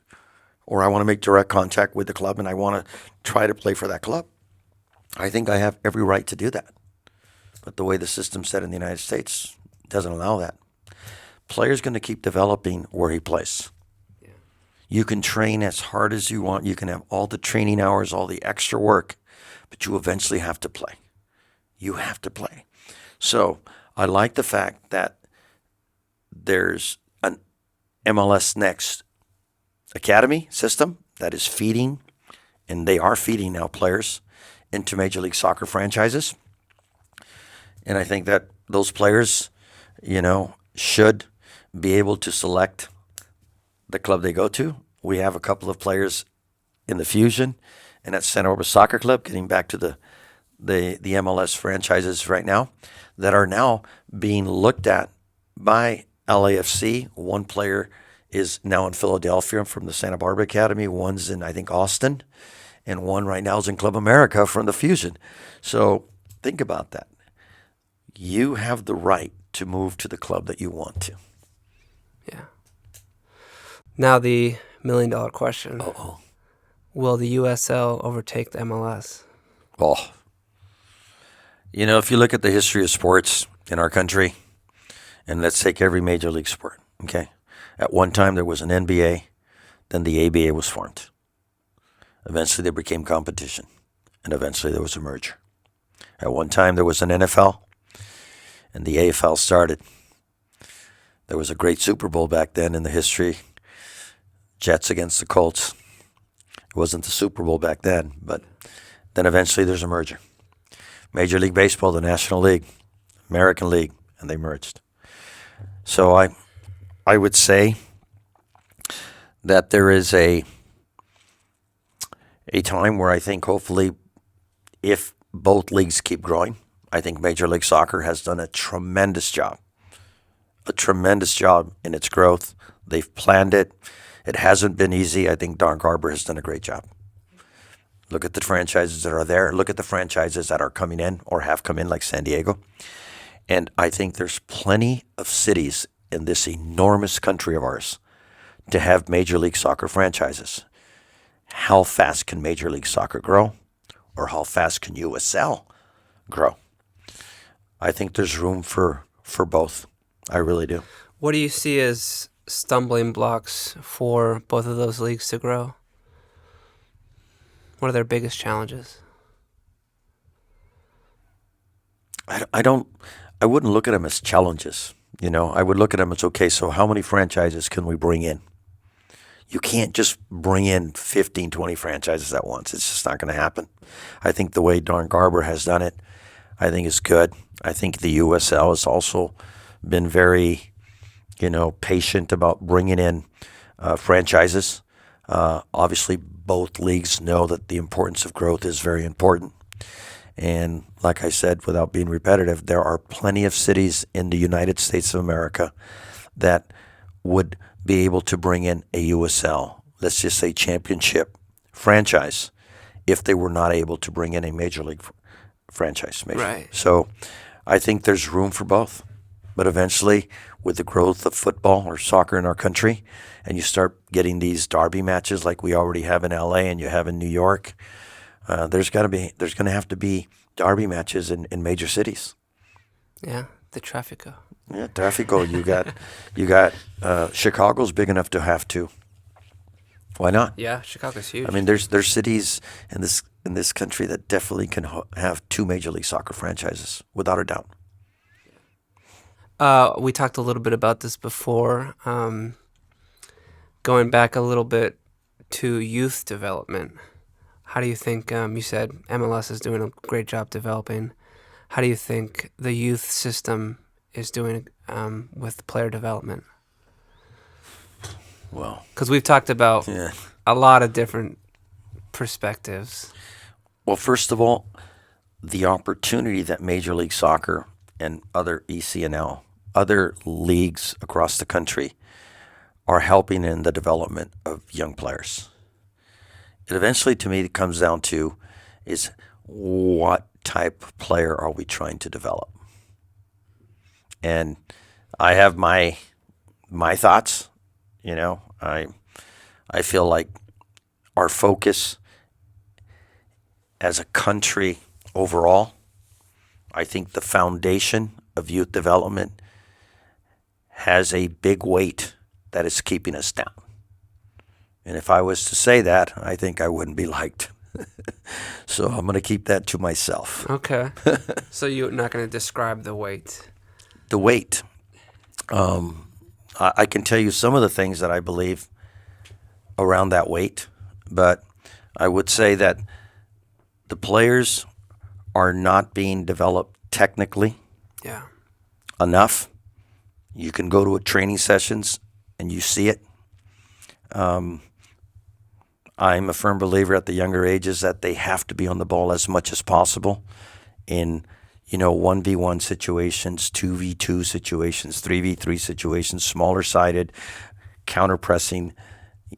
or I want to make direct contact with the club, and I want to try to play for that club. I think I have every right to do that. But the way the system's set in the United States doesn't allow that. Player's going to keep developing where he plays. Yeah. You can train as hard as you want. You can have all the training hours, all the extra work, but you eventually have to play. You have to play. So I like the fact that there's an MLS Next Academy system that is feeding, and they are feeding now players into Major League Soccer franchises. And I think that those players, should be able to select the club they go to. We have a couple of players in the Fusion and at Santa Barbara Soccer Club, getting back to the MLS franchises right now, that are now being looked at by LAFC. One player is now in Philadelphia from the Santa Barbara Academy. One's in, I think, Austin. And one right now is in Club America from the Fusion. So think about that. You have the right to move to the club that you want to. Yeah. Now the million-dollar question. Uh-oh. Will the USL overtake the MLS? Oh. If you look at the history of sports in our country, and let's take every major league sport, okay? At one time there was an NBA, then the ABA was formed. Eventually there became competition, and eventually there was a merger. At one time there was an NFL, and the AFL started. There was a great Super Bowl back then in the history, Jets against the Colts. It wasn't the Super Bowl back then, but then eventually there's a merger. Major League Baseball, the National League, American League, and they merged. So I would say that there is a time where I think hopefully if both leagues keep growing, I think Major League Soccer has done a tremendous job in its growth. They've planned it. It hasn't been easy. I think Don Garber has done a great job. Look at the franchises that are there. Look at the franchises that are coming in or have come in, like San Diego. And I think there's plenty of cities in this enormous country of ours to have Major League Soccer franchises. How fast can Major League Soccer grow? Or how fast can USL grow? I think there's room for both. I really do. What do you see as stumbling blocks for both of those leagues to grow? What are their biggest challenges? I wouldn't look at them as challenges. I would look at them as, okay, so how many franchises can we bring in? You can't just bring in 15, 20 franchises at once. It's just not going to happen. I think the way Don Garber has done it, I think is good. I think the USL has also been very, patient about bringing in franchises. Obviously, both leagues know that the importance of growth is very important. And like I said, without being repetitive, there are plenty of cities in the United States of America that would be able to bring in a USL, let's just say championship franchise, if they were not able to bring in a major league franchise. Right. So I think there's room for both. But eventually, with the growth of football or soccer in our country, and you start getting these derby matches like we already have in LA and you have in New York, there's going to have to be derby matches in major cities. Yeah, the Trafico. Yeah, Trafico. You got Chicago's big enough to have two. Why not? Yeah, Chicago's huge. I mean, there's cities in this country that definitely can have two Major League Soccer franchises, without a doubt. We talked a little bit about this before. Going back a little bit to youth development, how do you think, you said MLS is doing a great job developing. How do you think the youth system is doing with player development? Well, because we've talked about a lot of different perspectives. Well, first of all, the opportunity that Major League Soccer and other ECNL, other leagues across the country, are helping in the development of young players. It eventually, to me, it comes down to is what type of player are we trying to develop? And I have my thoughts. I feel like our focus as a country overall, I think the foundation of youth development has a big weight that is keeping us down. And if I was to say that, I think I wouldn't be liked. So I'm going to keep that to myself. Okay. So you're not going to describe the weight? The weight. I can tell you some of the things that I believe around that weight, but I would say that the players are not being developed technically enough. You can go to a training sessions and you see it. I'm a firm believer at the younger ages that they have to be on the ball as much as possible in 1v1 situations, 2v2 situations, 3v3 situations, smaller sided, counter pressing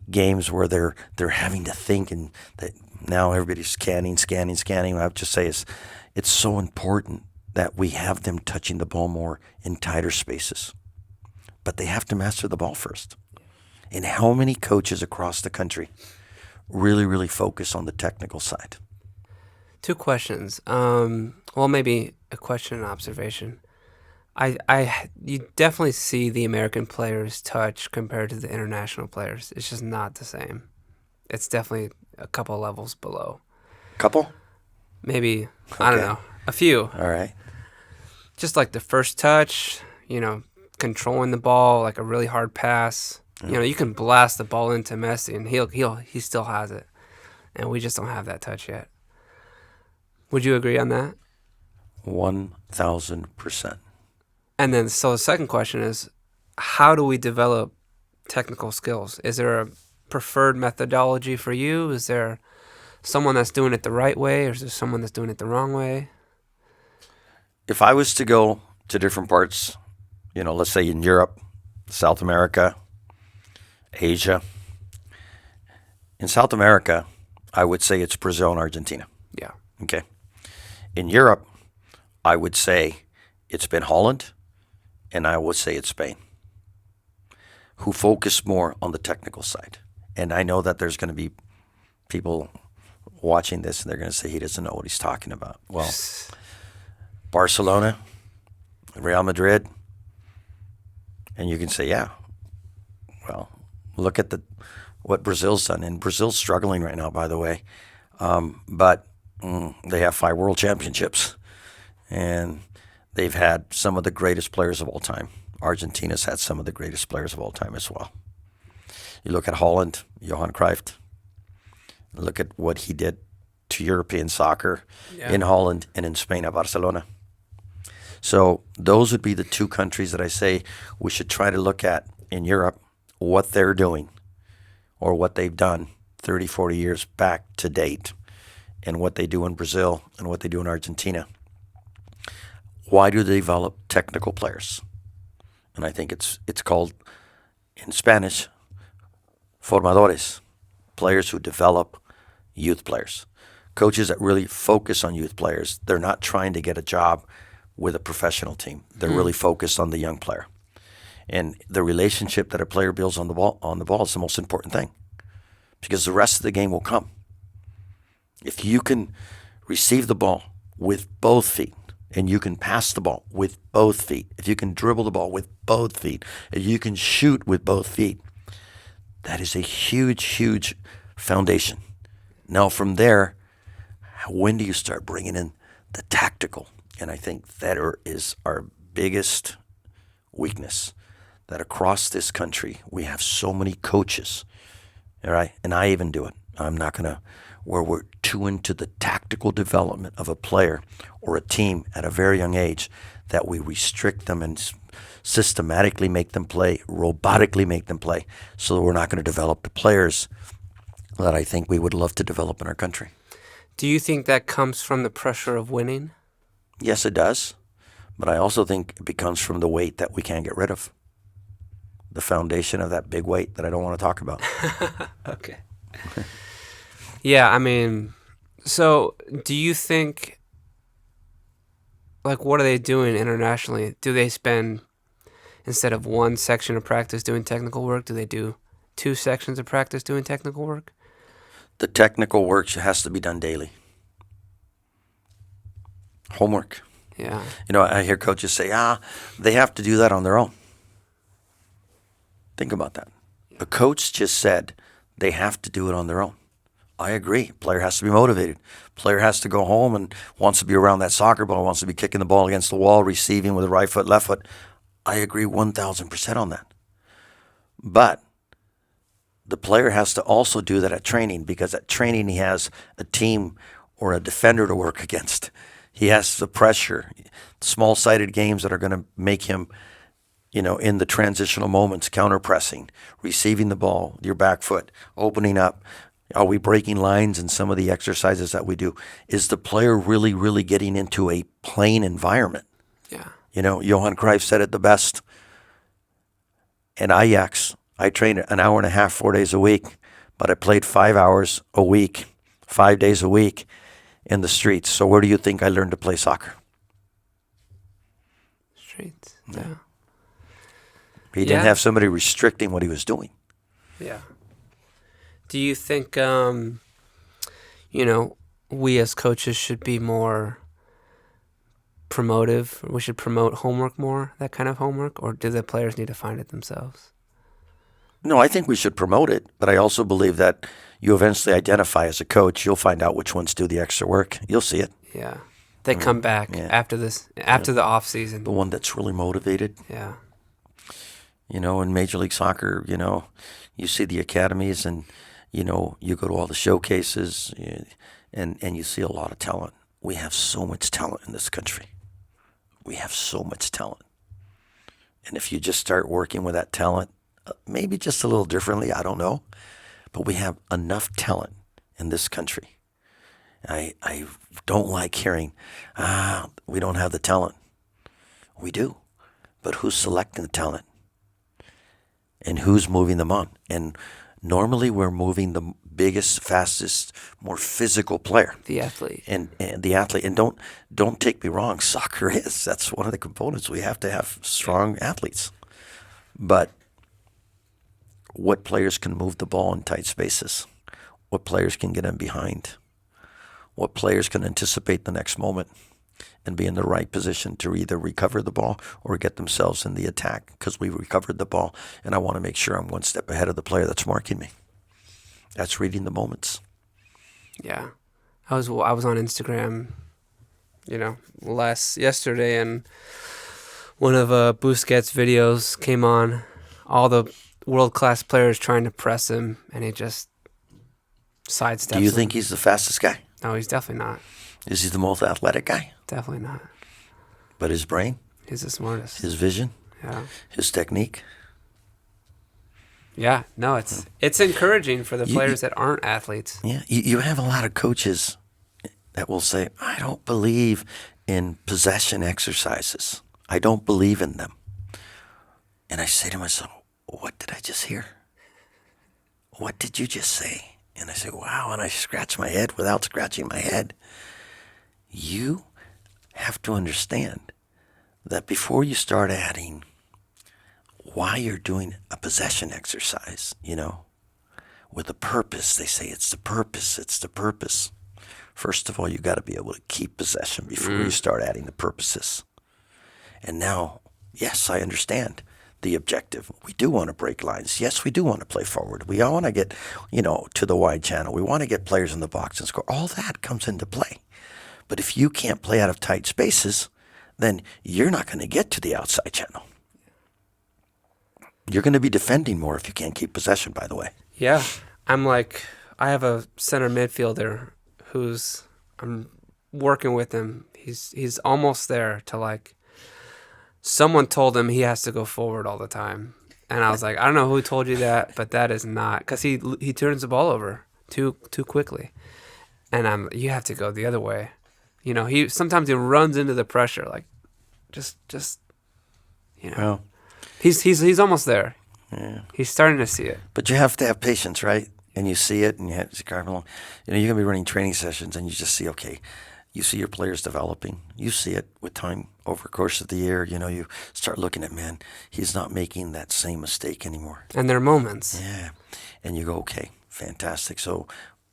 games where they're having to think, and that now everybody's scanning. What I would just say is it's so important that we have them touching the ball more in tighter spaces. But they have to master the ball first. And how many coaches across the country really, really focus on the technical side? Two questions. Well, maybe a question and observation. You definitely see the American players touch compared to the international players. It's just not the same. It's definitely a couple levels below. Couple? Maybe, I don't know, a few. All right. Just like the first touch, controlling the ball, like a really hard pass. You can blast the ball into Messi and he still has it. And we just don't have that touch yet. Would you agree on that? 1,000%. And then, so the second question is, how do we develop technical skills? Is there a preferred methodology for you? Is there someone that's doing it the right way, or is there someone that's doing it the wrong way? If I was to go to different parts, let's say in Europe, South America, Asia. In South America, I would say it's Brazil and Argentina. Yeah. Okay. In Europe, I would say it's been Holland, and I would say it's Spain, who focus more on the technical side. And I know that there's going to be people watching this, and they're going to say he doesn't know what he's talking about. Well, Barcelona, Real Madrid, and you can say, yeah, well, look at what Brazil's done. And Brazil's struggling right now, by the way. But they have 5 world championships. And they've had some of the greatest players of all time. Argentina's had some of the greatest players of all time as well. You look at Holland, Johan Cruyff. Look at what he did to European soccer in Holland and in Spain at Barcelona. So those would be the two countries that I say we should try to look at in Europe, what they're doing or what they've done 30, 40 years back to date, and what they do in Brazil and what they do in Argentina. Why do they develop technical players? And I think it's called, in Spanish, formadores, players who develop youth players. Coaches that really focus on youth players. They're not trying to get a job with a professional team. They're really focused on the young player. And the relationship that a player builds on the ball is the most important thing, because the rest of the game will come. If you can receive the ball with both feet, and you can pass the ball with both feet, if you can dribble the ball with both feet, and you can shoot with both feet, that is a huge, huge foundation. Now from there, when do you start bringing in the tactical? And I think that is our biggest weakness, that across this country we have so many coaches, all right? And I even do it. I'm not going to, where we're too into the tactical development of a player or a team at a very young age, that we restrict them and systematically make them play, robotically make them play, so that we're not going to develop the players that I think we would love to develop in our country. Do you think that comes from the pressure of winning? Yes, it does. But I also think it comes from the weight that we can't get rid of. The foundation of that big weight that I don't want to talk about. Okay. Yeah, I mean, so do you think, like, what are they doing internationally? Do they spend, instead of one section of practice doing technical work, do they do 2 sections of practice doing technical work? The technical work has to be done daily. Homework. Yeah. You know, I hear coaches say, they have to do that on their own. Think about that. A coach just said they have to do it on their own. I agree. Player has to be motivated. Player has to go home and wants to be around that soccer ball, wants to be kicking the ball against the wall, receiving with the right foot, left foot. I agree 1,000% on that. But the player has to also do that at training, because at training he has a team or a defender to work against. He has the pressure, small-sided games that are going to make him, in the transitional moments, counter-pressing, receiving the ball, your back foot, opening up. Are we breaking lines in some of the exercises that we do? Is the player really, really getting into a playing environment? Yeah. Johan Cruyff said it the best. In Ajax, I trained an hour and a half, 4 days a week, but I played 5 hours a week, 5 days a week in the streets. So where do you think I learned to play soccer? Streets. Yeah. He didn't have somebody restricting what he was doing. Yeah. Do you think, we as coaches should be more promotive? We should promote homework more, that kind of homework? Or do the players need to find it themselves? No, I think we should promote it, but I also believe that you eventually identify as a coach, you'll find out which ones do the extra work. You'll see it. Yeah. They come back after the off season. The one that's really motivated. Yeah. In Major League Soccer, you see the academies and, you go to all the showcases and you see a lot of talent. We have so much talent in this country. We have so much talent. And if you just start working with that talent, maybe just a little differently, I don't know, but we have enough talent in this country. I don't like hearing, we don't have the talent. We do, but who's selecting the talent? And who's moving them on? And normally we're moving the biggest, fastest, more physical player. The athlete. And the athlete. And don't take me wrong, soccer that's one of the components. We have to have strong athletes. But what players can move the ball in tight spaces? What players can get in behind? What players can anticipate the next moment and be in the right position to either recover the ball or get themselves in the attack because we recovered the ball, and I want to make sure I'm one step ahead of the player that's marking me. That's reading the moments. Yeah. I was on Instagram, yesterday, and one of Busquets' videos came on, all the world-class players trying to press him, and he just sidesteps Do you him. think he's the fastest guy? No, he's definitely not. Is he the most athletic guy? Definitely not. But his brain, He's the smartest. his vision, Yeah. his technique. Yeah. No, it's encouraging for the players that aren't athletes. Yeah, you have a lot of coaches that will say, I don't believe in possession exercises. I don't believe in them. And I say to myself, what did I just hear? What did you just say? And I say, wow, and I scratch my head without scratching my head. You have to understand that before you start adding why you're doing a possession exercise, with a purpose. They say it's the purpose. It's the purpose. First of all, you got to be able to keep possession before you start adding the purposes. And now, yes, I understand the objective. We do want to break lines. Yes, we do want to play forward. We all want to get, to the wide channel. We want to get players in the box and score. All that comes into play. But if you can't play out of tight spaces, then you're not going to get to the outside channel. You're going to be defending more if you can't keep possession, by the way. Yeah. I have a center midfielder I'm working with him. He's almost there to someone told him he has to go forward all the time. And I was like, I don't know who told you that, but that is not, because he turns the ball over too quickly. And you have to go the other way. Sometimes he runs into the pressure, Well, he's almost there. yeah. He's starting to see it. But you have to have patience, right? And you see it, and you have to carve along. You're going to be running training sessions, and you just see, okay, you see your players developing. You see it with time over the course of the year. You start looking at, man, he's not making that same mistake anymore. And there are moments. Yeah. And you go, okay, fantastic. So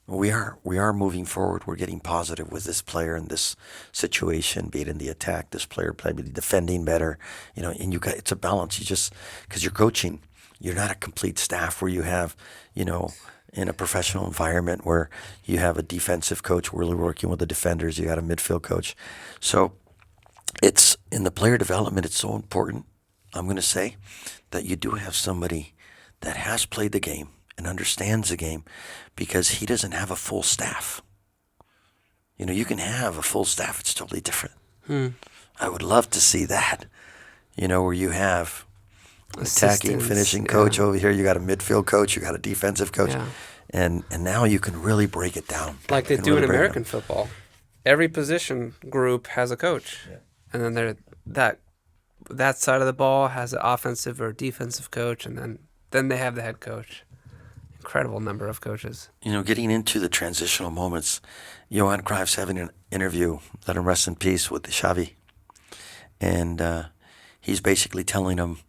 we are moving forward. We're getting positive with this player in this situation, be it in the attack, this player maybe defending better, and it's a balance. Because you're coaching, you're not a complete staff where you have, in a professional environment where you have a defensive coach really working with the defenders, you got a midfield coach. So it's in the player development, it's so important, I'm going to say, that you do have somebody that has played the game and understands the game, because he doesn't have a full staff. You can have a full staff. It's totally different. I would love to see that, where you have attacking, finishing coach over here. You got a midfield coach. You got a defensive coach. Yeah. And now you can really break it down. Like they do in American football. Every position group has a coach. Yeah. And then that side of the ball has an offensive or defensive coach, and then they have the head coach. Incredible number of coaches. Getting into the transitional moments, Johan Cruyff's having an interview, let him rest in peace, with Xavi. And he's basically telling him,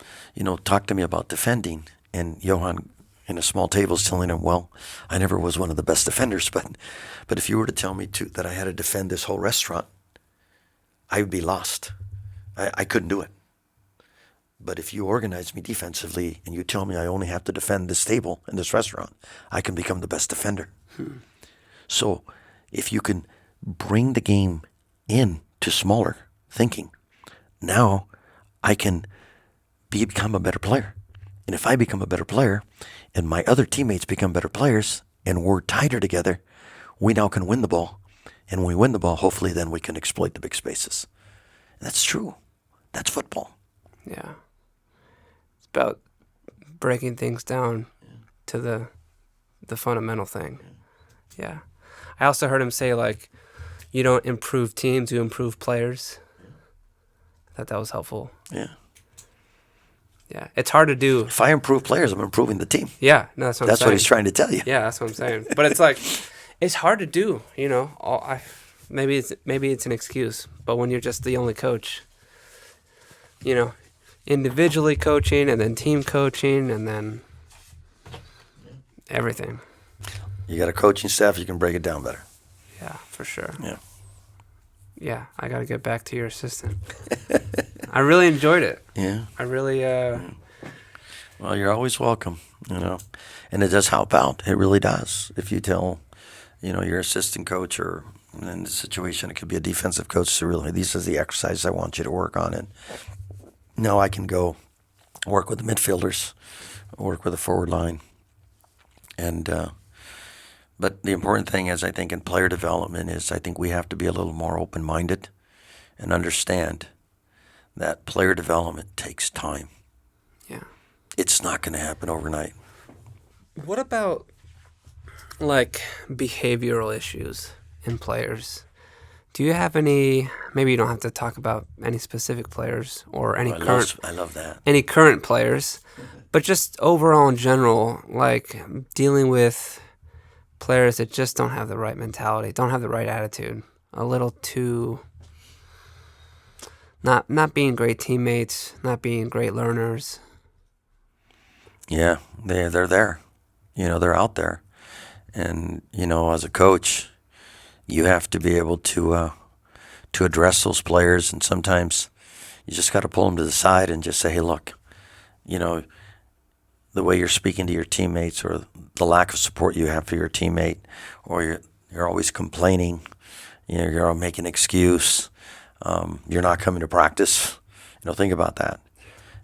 talk to me about defending. And Johan, in a small table, is telling him, well, I never was one of the best defenders, but if you were to tell me that I had to defend this whole restaurant, I would be lost. I couldn't do it. But if you organize me defensively and you tell me I only have to defend this table in this restaurant, I can become the best defender. So if you can bring the game in to smaller thinking, now I can become a better player. And if I become a better player and my other teammates become better players and we're tighter together, we now can win the ball. And when we win the ball, hopefully then we can exploit the big spaces. And that's true. That's football. Yeah. It's about breaking things down to the fundamental thing. Yeah. I also heard him say, you don't improve teams, you improve players. I thought that was helpful. Yeah. Yeah. It's hard to do. If I improve players, I'm improving the team. Yeah. No, that's what I'm saying. That's what he's trying to tell you. Yeah, that's what I'm saying. But it's it's hard to do, maybe it's an excuse, but when you're just the only coach, individually coaching and then team coaching and then everything. You got a coaching staff, you can break it down better. Yeah, for sure. Yeah. Yeah, I got to get back to your assistant. I really enjoyed it. Yeah. I really... Well, you're always welcome, And it does help out. It really does. If you tell, your assistant coach, or in this situation, it could be a defensive coach, so really, these are the exercises I want you to work on. And now I can go work with the midfielders, work with the forward line. And but the important thing is, I think, in player development is I think we have to be a little more open-minded and understand that player development takes time. Yeah. It's not going to happen overnight. What about, behavioral issues in players? Do you have any, maybe you don't have to talk about any specific players or any I love that. Any current players, but just overall in general, dealing with players that just don't have the right mentality, don't have the right attitude, a little too, not being great teammates, not being great learners. Yeah, they're there. They're out there. And, as a coach, you have to be able to address those players. And sometimes you just got to pull them to the side and just say, hey, look, you know, the way you're speaking to your teammates, or the lack of support you have for your teammate, or you're always complaining, you're making an excuse, you're not coming to practice. Think about that.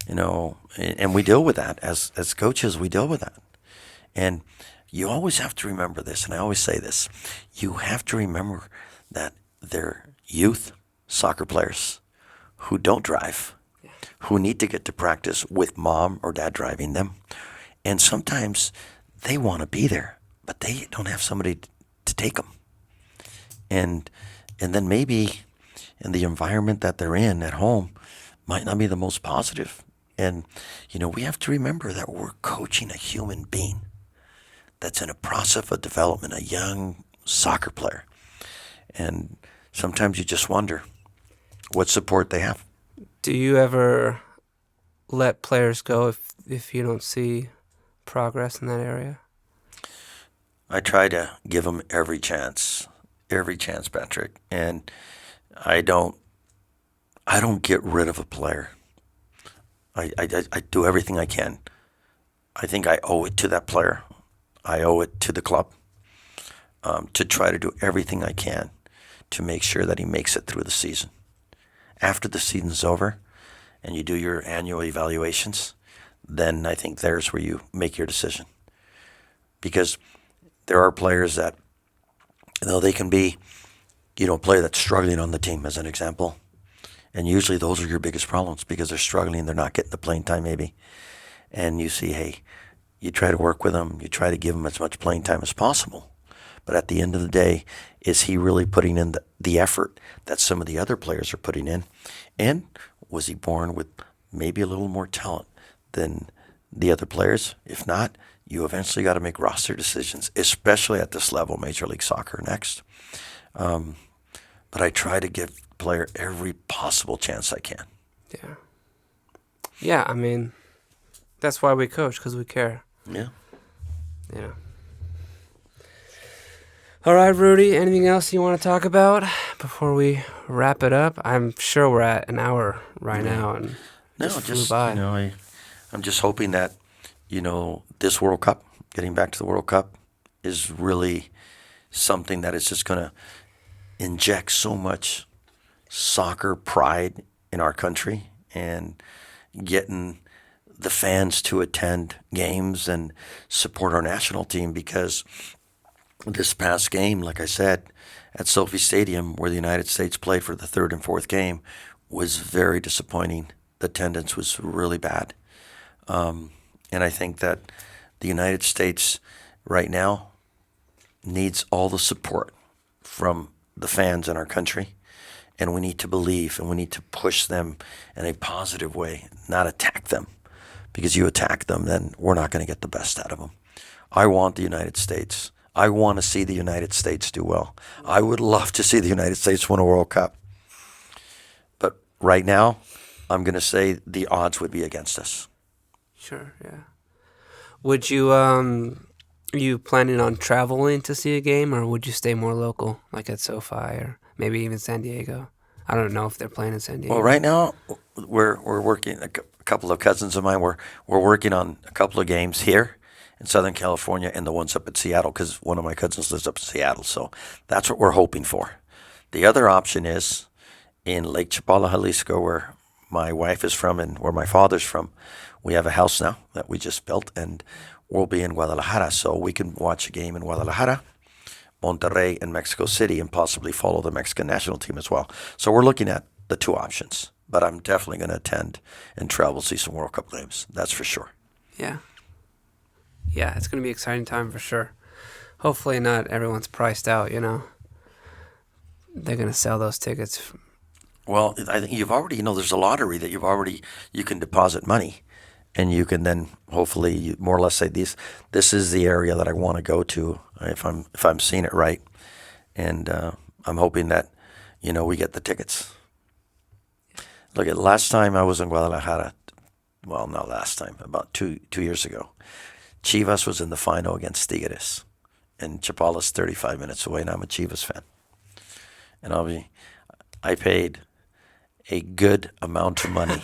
And we deal with that as coaches. We deal with that, and you always have to remember this. And I always say this: you have to remember that they're youth soccer players who don't drive, who need to get to practice with mom or dad driving them. And sometimes they want to be there, but they don't have somebody to take them. And then maybe in the environment that they're in at home might not be the most positive. And, we have to remember that we're coaching a human being that's in a process of development, a young soccer player. And sometimes you just wonder what support they have. Do you ever let players go if you don't see progress in that area? I try to give them every chance, Patrick. And I don't get rid of a player. I do everything I can. I think I owe it to that player. I owe it to the club to try to do everything I can to make sure that he makes it through the season. After the season's over and you do your annual evaluations, then I think there's where you make your decision. Because there are players that, they can be, a player that's struggling on the team, as an example. And usually those are your biggest problems because they're struggling, they're not getting the playing time maybe. And you see, hey, you try to work with them, you try to give them as much playing time as possible. But at the end of the day, is he really putting in the effort that some of the other players are putting in? And was he born with maybe a little more talent than the other players? If not, you eventually got to make roster decisions, especially at this level, Major League Soccer next. But I try to give the player every possible chance I can. Yeah. Yeah, I mean, that's why we coach, because we care. Yeah. Yeah. All right, Rudy, anything else you want to talk about before we wrap it up? I'm sure we're at an hour right now, and flew by. I'm just hoping that, this World Cup, getting back to the World Cup, is really something that is just going to inject so much soccer pride in our country, and getting the fans to attend games and support our national team. Because this past game, like I said, at Sophie Stadium, where the United States played for the third and fourth game, was very disappointing. The attendance was really bad. And I think that the United States right now needs all the support from the fans in our country. And we need to believe, and we need to push them in a positive way, not attack them. Because you attack them, then we're not going to get the best out of them. I want the United States. I want to see the United States do well. I would love to see the United States win a World Cup. But right now, I'm going to say the odds would be against us. Sure, yeah. Would you, are you planning on traveling to see a game, or would you stay more local, like at SoFi or maybe even San Diego? I don't know if they're playing in San Diego. Well, right now, we're working, a couple of cousins of mine, we're working on a couple of games here in Southern California, and the ones up in Seattle, because one of my cousins lives up in Seattle. So that's what we're hoping for. The other option is in Lake Chapala, Jalisco, where my wife is from and where my father's from. We have a house now that we just built, and we'll be in Guadalajara. So we can watch a game in Guadalajara, Monterrey, and Mexico City, and possibly follow the Mexican national team as well. So we're looking at the two options. But I'm definitely going to attend and travel to see some World Cup games. That's for sure. Yeah. Yeah, it's going to be an exciting time for sure. Hopefully not everyone's priced out, They're going to sell those tickets. Well, I think you've already, there's a lottery that you can deposit money, and you can then hopefully more or less say this is the area that I want to go to if I'm seeing it right. And I'm hoping that, we get the tickets. Look, at last time I was in Guadalajara, well, not last time, about two years ago. Chivas was in the final against Tigres, and Chapala's 35 minutes away, and I'm a Chivas fan. And I paid a good amount of money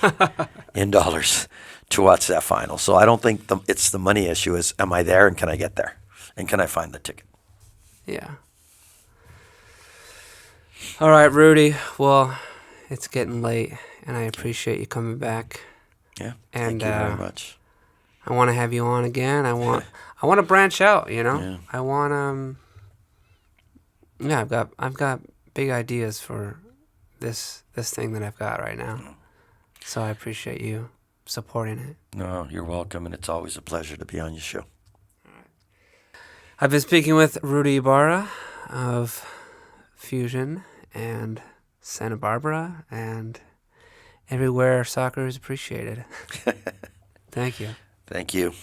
in dollars to watch that final. So I don't think it's the money issue. Is am I there and can I get there, and can I find the ticket? Yeah. All right, Rudy. Well, it's getting late, and I appreciate you coming back. Yeah. And Thank you very much. I want to have you on again. I want to branch out. Yeah. I want Yeah, I've got big ideas for this thing that I've got right now. So I appreciate you supporting it. No, you're welcome, and it's always a pleasure to be on your show. I've been speaking with Rudy Ybarra of Fusion and Santa Barbara and everywhere soccer is appreciated. Thank you. Thank you.